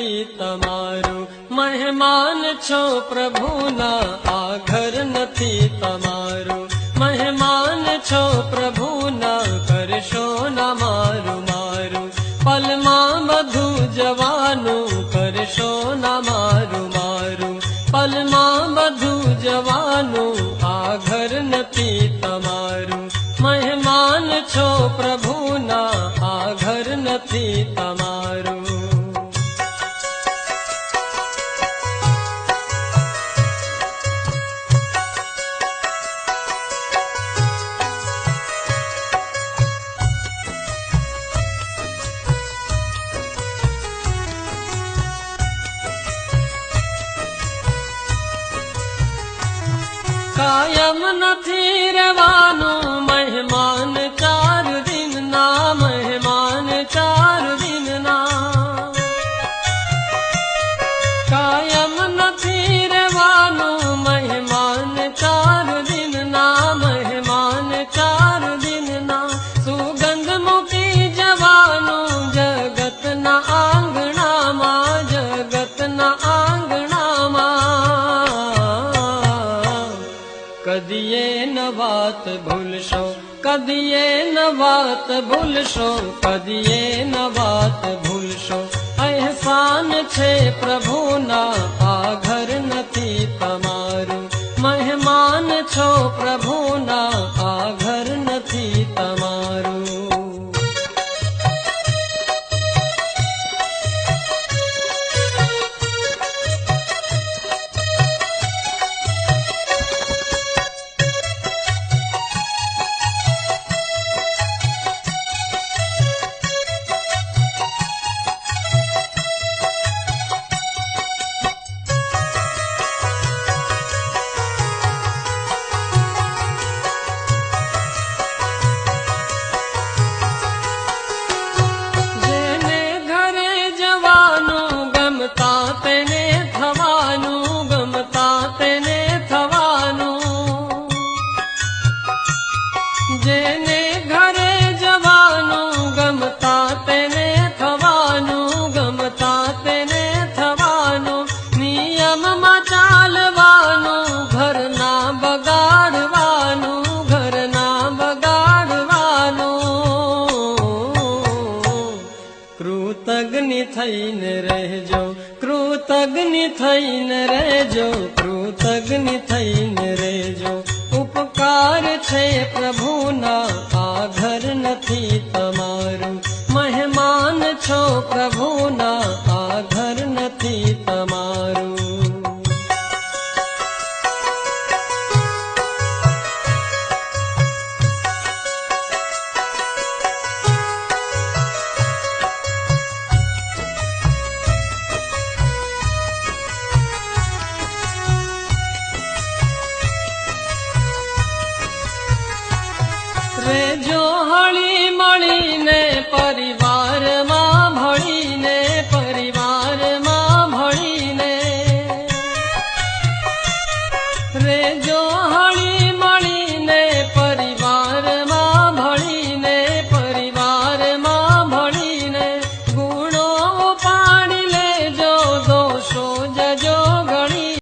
નથી તમારું, મહેમાન છો પ્રભુના આ ઘર નથી તમારું, મહેમાન છો પ્રભુના કરશો ના મારું મારું, પલમાં બધું જવાનું કરશો ના મારું મારું, પલમાં બધું જવાનું આ ઘર નથી તમારું, મહેમાન છો પ્રભુના આ ઘર નથી તમારું. કાયમ નથી રહેવાનું મહેમાન 4 દિનના, મહેમાન 4 દિનના, કાયમ નથી રહેવાનું મહેમાન 4 દિનના, મહેમાન 4 દિનના, સુગંધ મૂકી જવાનું જગતના આંગણામાં, જગતના આંગણામાં. કદીએ ન વાત ભૂલશો, કદીએ ન વાત ભૂલશો, કદીએ ન વાત ભૂલશો, અહેસાન છે પ્રભુના આ ઘર નથી તમારું, મહેમાન છો પ્રભુના આ ઘર નથી તમારું. જેને ઘરે જવાનું ગમતા તેને થવાનું, ગમતા તેને થવાનું, નિયમમાં ચાલવાનું, ઘરના બગાડવાનું, ઘરના બગાડવાનું. કૃતજ્ઞ થઈને રહેજો, કૃતજ્ઞ થઈને રહેજો, કૃતજ્ઞ થઈને રહેજો, ઉપકાર છે પ્રભુના આ ઘર નથી તમારું, મહેમાન છો પ્રભુના આ ઘર નથી તમારું. રેજો હળી મળીને પરિવારમાં ભળીને, પરિવારમાં ભળીને, રેજો હળી